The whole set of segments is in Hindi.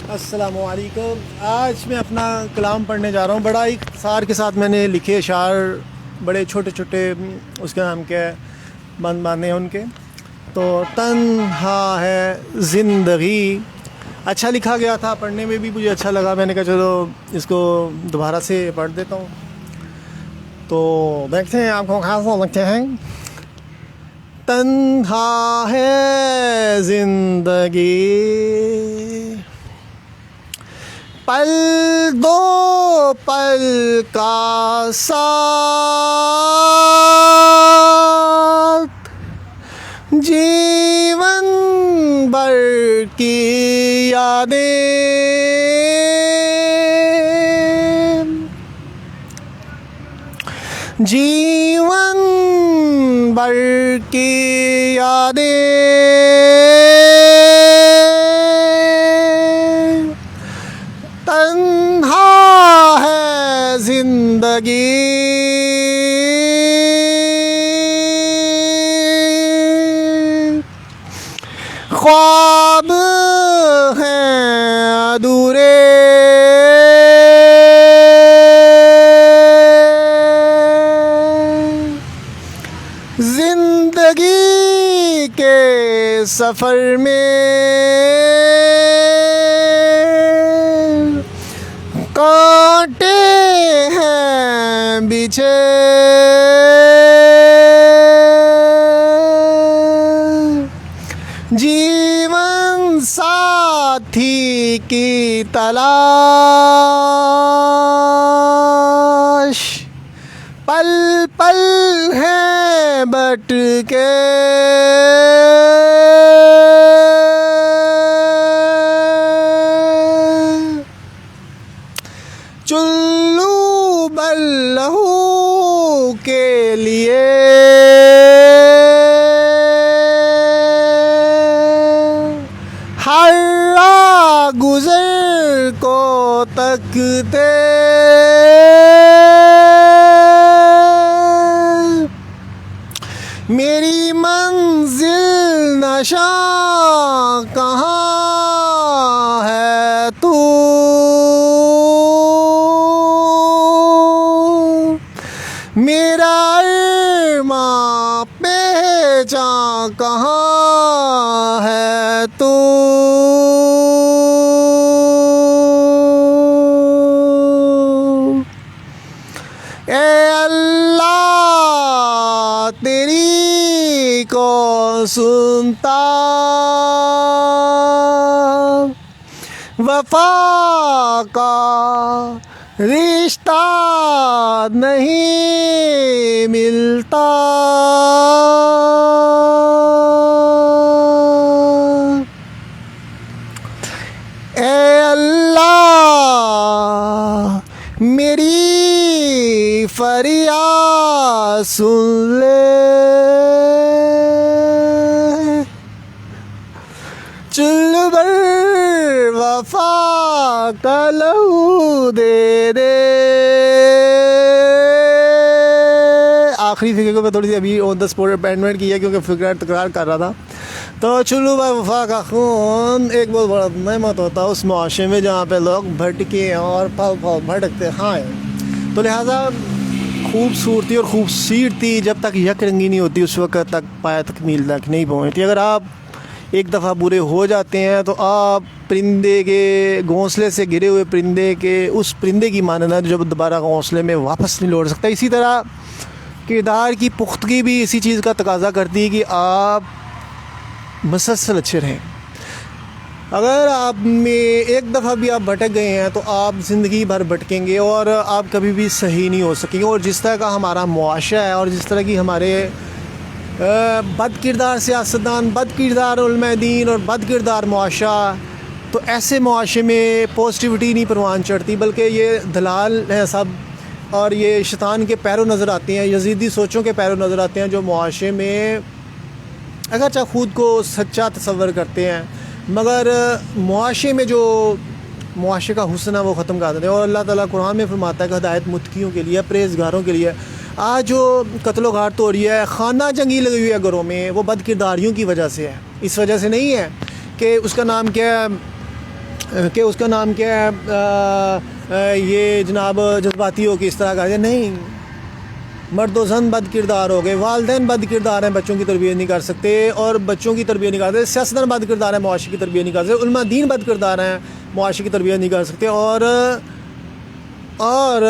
अस्सलामुअलैकुम। आज मैं अपना कलाम पढ़ने जा रहा हूँ। बड़ा इख्तिसार के साथ मैंने लिखे अशार, बड़े छोटे छोटे, उसका नाम क्या है, बंद बांधे हैं उनके। तो तन्हा है ज़िंदगी, अच्छा लिखा गया था, पढ़ने में भी मुझे अच्छा लगा। मैंने कहा चलो इसको दोबारा से पढ़ देता हूँ। तो देखते हैं आपको खास लगते हैं। तन्हा है ज़िंदगी, पल दो पल का साथ, जीवन भर की यादें, जीवन भर की यादें, तन्हा है ज़िंदगी, ख्वाब हैं अधूरे, जिंदगी के सफ़र में कांटे हैं बिछे, जीवन साथी की तलाश, पल पल है भटके, चुल्लू बल्लहू के लिए हर राह गुज़र को तकते, मेरी मंजिल नशा कहाँ है तू, मेरा अरमां पहचान कहाँ है तू। ए अल्लाह तेरी को सुनता, वफा का रिश्ता नहीं मिलता, ए अल्लाह मेरी फरियाद सुन ले, चुल्लू भर वफा का लहू दे दे। आखिरी फिक्र को मैं थोड़ी सी अभी ऑन द स्पॉट अपेंडमेंट किया क्योंकि फिक्र तकरार कर रहा था। तो चुल्लू भर वफा का खून एक बहुत बड़ा नेमत होता है उस मुआशरे में जहाँ पे लोग भटके और पल पल भटकते हैं। तो लिहाजा खूबसूरती और खूबसूरती जब तक यक रंगी नहीं होती उस वक़्त तक पाया तकमील तक नहीं पहुँचती। अगर आप एक दफ़ा बुरे हो जाते हैं तो आप परिंदे के घोंसले से गिरे हुए परिंदे के उस परिंदे की मानना जब दोबारा घोंसले में वापस नहीं लौट सकता। इसी तरह किरदार की पुख्तगी भी इसी चीज़ का तकाज़ा करती है कि आप मुसलसल अच्छे रहें। अगर आप में एक दफ़ा भी आप भटक गए हैं तो आप ज़िंदगी भर भटकेंगे और आप कभी भी सही नहीं हो सकेंगे। और जिस तरह का हमारा मुआशरा है और जिस तरह की हमारे बद किरदार सियासतदान, बद किरदार उलमा दीन और बद किरदार मुआशरा, तो ऐसे मुआशरे में पॉजिटिविटी नहीं परवान चढ़ती बल्कि ये दलाल हैं सब और ये शैतान के पैरों नज़र आते हैं, यजीदी सोचों के पैरों नज़र आते हैं जो मुआशरे में अगरचे ख़ुद को सच्चा तस्वर करते हैं मगर मुआशरे में जो मुआशरे का हुस्न है वो ख़त्म कर देते हैं। और अल्लाह ताला कुरान में फरमाता है कि हिदायत मुत्तक़ियों के लिए, परहेज़गारों के लिए। आज जो कत्लो गारत हो रही है, खाना जंगी लगी हुई है घरों में, वो बद किरदारियों की वजह से है। इस वजह से नहीं है कि उसका नाम क्या है, कि उसका नाम क्या है, ये जनाब जज्बाती हो कि इस तरह का नहीं। मर्द व ज़न बद किरदार हो गए, वालिदैन बद किरदार हैं, बच्चों की तरबियत नहीं कर सकते और बच्चों की तरबियत नहीं कर सकते, सियासतदान बद किरदार हैं, मुआशरे की तरबियत नहीं कर सकते, उलमा दीन बद किरदार हैं, मुआशरे की तरबियत नहीं कर सकते। और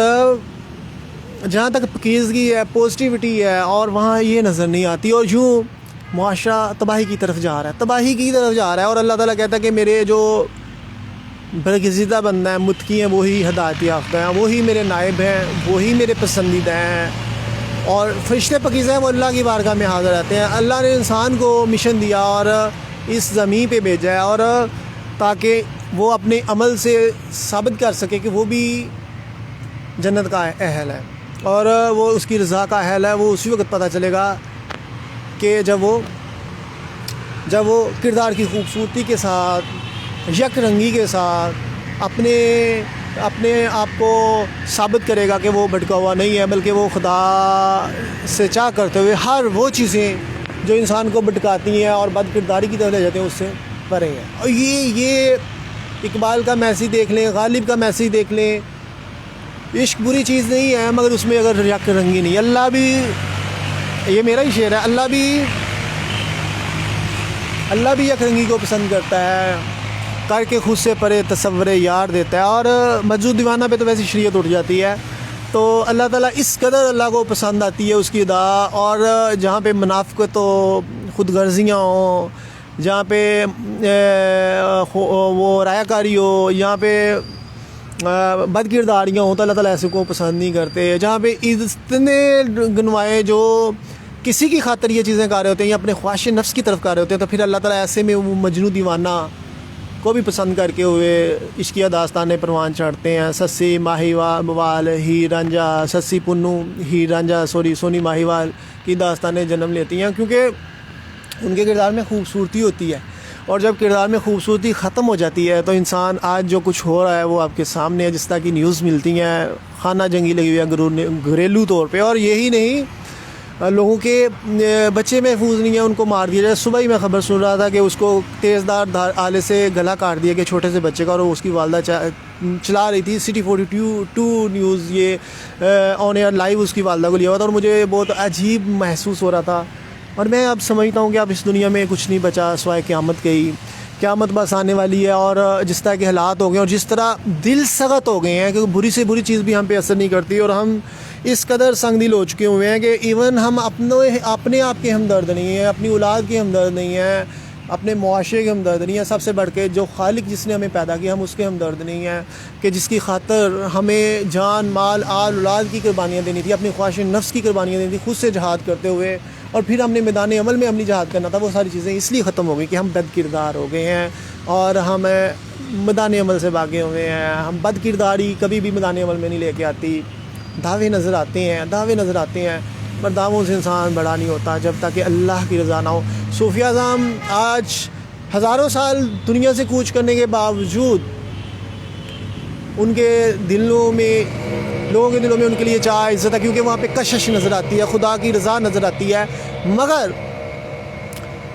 जहाँ तक पकीज़गी है, पॉजिटिविटी है, और वहाँ ये नज़र नहीं आती, और यूँ मुआशरा तबाही की तरफ जा रहा है, तबाही की तरफ जा रहा है। और अल्लाह ताला कहता है कि मेरे जो बरगज़ीदा बंदा है, मुत्की हैं, वही हिदायत याफ्ता हैं, वही मेरे नायब हैं, वही मेरे पसंदीदा हैं। और फरिश्ते पकीज़ हैं, वो अल्लाह की बारगाह में हाज़िर रहते हैं। अल्लाह ने इंसान को मिशन दिया और इस ज़मीन पे भेजा है, और ताकि वो अपने अमल से साबित कर सके कि वो भी जन्नत का अहल है और वो उसकी रज़ा का अहल है। वो उसी वक्त पता चलेगा कि जब वो किरदार की खूबसूरती के साथ, यक रंगी के साथ अपने आप को साबित करेगा कि वो भटका हुआ नहीं है, बल्कि वो खुदा से चाह करते हुए हर वो चीज़ें जो इंसान को भटकाती हैं और बद किरदारी की तरफ ले जाते हैं उससे परे हैं। और ये इकबाल का मैसेज देख लें, गालिब का मैसेज देख लें, इश्क बुरी चीज़ नहीं है, मगर उसमें अगर यक रंगी नहीं, अल्लाह भी, ये मेरा ही शेर है, अल्लाह भी यक रंगी को पसंद करता है, करके खुद से परे तसव्वुर यार देता है। और मजूद दीवाना पे तो वैसी शरीयत उठ जाती है। तो अल्लाह ताला इस कदर अल्लाह को पसंद आती है उसकी अदा, और जहाँ पे मुनाफ़िक़त तो खुद गर्जियाँ हों, जहाँ पे वो रायाकारी हो, यहाँ पे बद किरदारियाँ हों, तो अल्लाह ताला ऐसे को पसंद नहीं करते। जहाँ पे इतने गनवाए जो किसी की खातिर ये चीज़ें कर रहे होते हैं या अपने ख्वाहिश नफ्स की तरफ कर रहे होते हैं, तो फिर अल्लाह ताला ऐसे में वो मजनू दीवाना को भी पसंद करके हुए इश्किया दास्तान परवान चढ़ते हैं। सस्सी माहीवाल ही रांझा, सस्सी पुन्नू ही रांझा सोनी माहीवाल की दास्तानें जन्म लेती हैं, क्योंकि उनके किरदार में खूबसूरती होती है। और जब किरदार में खूबसूरती ख़त्म हो जाती है तो इंसान, आज जो कुछ हो रहा है वो आपके सामने है, जिस तरह की न्यूज़ मिलती हैं, खाना जंगी लगी हुई है घरेलू तौर पे। और यही नहीं, लोगों के बच्चे महफूज नहीं है, उनको मार दिया जाए। सुबह ही मैं ख़बर सुन रहा था कि उसको तेज़दार आले से गला काट दिया गया, छोटे से बच्चे का, और उसकी वालदा चला रही थी सिटी 42 न्यूज़, ये ऑन एयर लाइव उसकी वालदा को लिया हुआ था। और मुझे बहुत अजीब महसूस हो रहा था। और मैं अब समझता हूँ कि अब इस दुनिया में कुछ नहीं बचा सिवाय क़यामत के ही। क़यामत बस आने वाली है, और जिस तरह के हालात हो गए और जिस तरह दिल सख्त हो गए हैं कि बुरी से बुरी चीज़ भी हम पे असर नहीं करती, और हम इस कदर संग दिल हो चुके हुए हैं कि इवन हम अपने आप के हमदर्द नहीं हैं, अपनी औलाद के हमदर्द नहीं हैं, अपने मुआशरे के हमदर्द नहीं है, सबसे बढ़ के जो खालिक जिसने हमें पैदा किया हम उसके हमदर्द नहीं हैं, कि जिसकी खातर हमें जान माल आल औलाद की कुर्बानियाँ देनी थी, अपनी ख्वाहिश नफ्स की कुर्बानियाँ देनी थी, खुद से जहाद करते हुए, और फिर हमने मैदान अमल में अमली जहाद करना था। वो सारी चीज़ें इसलिए ख़त्म हो गई कि हम बद किरदार हो गए हैं और हम मैदान अमल से भागे हुए हैं। हम बद किरदारी कभी भी मैदान अमल में नहीं लेके आती। दावे नज़र आते हैं, पर दावों से इंसान बड़ा नहीं होता जब तक कि अल्लाह की रज़ा ना हो। सूफिया आज़म आज हज़ारों साल दुनिया से कूच करने के बावजूद उनके दिलों में, लोगों के दिलों में उनके लिए चाह इज़्ज़त है, क्योंकि वहाँ पे कशिश नज़र आती है, खुदा की रज़ा नज़र आती है। मगर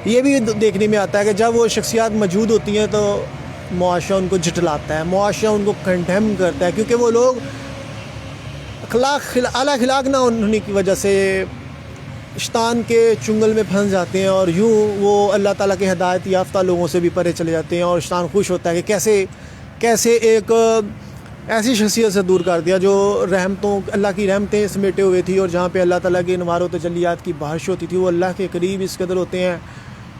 ये भी देखने में आता है कि जब वो शख्सियात मौजूद होती हैं तो मुआशरा उनको झुठलाता है, मुआशरा उनको कंडेम करता है, क्योंकि वो लोग आला खिलाक ना होने की वजह से शैतान के चुंगल में फंस जाते हैं, और यूँ वो अल्लाह ताला के हिदायत याफ्ता लोगों से भी परे चले जाते हैं। और शैतान खुश होता है कि कैसे एक ऐसी शख्सियत से दूर कर दिया जो अल्लाह की रहमतें समेटे हुए थी, और जहाँ पे अल्लाह ताला के नवारों तजल्लियात की बारिश होती थी। वो अल्लाह के करीब इस कदर होते हैं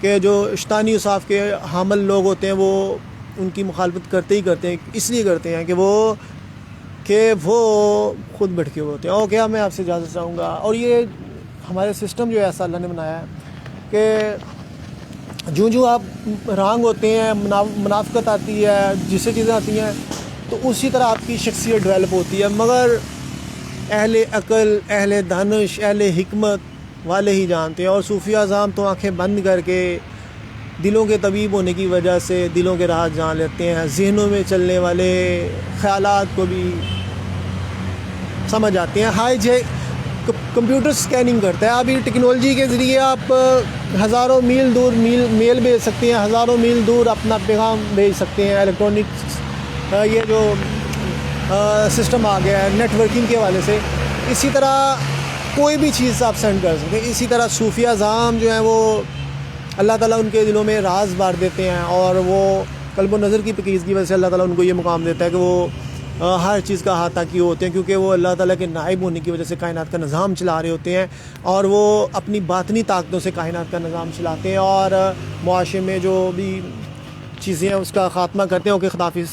कि जो शैतानी उसाफ़ के हामिल लोग होते हैं वो उनकी मुखालफत करते हैं, इसलिए करते हैं कि वो खुद भटके हुए होते हैं। ओके, मैं आपसे इजाज़त चाहूँगा। और ये हमारे सिस्टम जो है ऐसा अल्लाह ने बनाया है कि जो आप रांग होते हैं, मुनाफ़िक़त आती है, जिससे चीज़ें आती हैं, तो उसी तरह आपकी शख्सियत डेवलप होती है। मगर अहले अक़ल, अहले दानिश, अहले हिकमत वाले ही जानते हैं। और सूफिया आज़म तो आँखें बंद करके दिलों के तबीब होने की वजह से दिलों के राज जान लेते हैं, जहनों में चलने वाले ख़यालात को भी समझ आते हैं। कंप्यूटर स्कैनिंग करता है। अभी टेक्नोलॉजी के ज़रिए आप हज़ारों मील दूर मेल भेज सकते हैं, हज़ारों मील दूर अपना पैगाम भेज सकते हैं। इलेक्ट्रॉनिक्स ये जो सिस्टम आ गया है नेटवर्किंग के हवाले से, इसी तरह कोई भी चीज़ आप सेंड कर सकते हैं। इसी तरह सूफिया ज़ाम जो हैं वो अल्लाह ताला उनके दिलों में राज बार देते हैं, और वो कल्ब नज़र की पकीज़ की वजह से अल्लाह ताला उनको ये मुकाम देता है कि वो हर चीज़ का हाथ ताकि होते हैं, क्योंकि वो अल्लाह ताला के नाइब होने की वजह से कायनात का निज़ाम चला रहे होते हैं, और वो अपनी बातनी ताकतों से कायनात का निज़ाम चलाते हैं और मुआशरे में जो भी चीज़ें हैं उसका ख़ात्मा करते हैं। ओके, खुदाफिज़।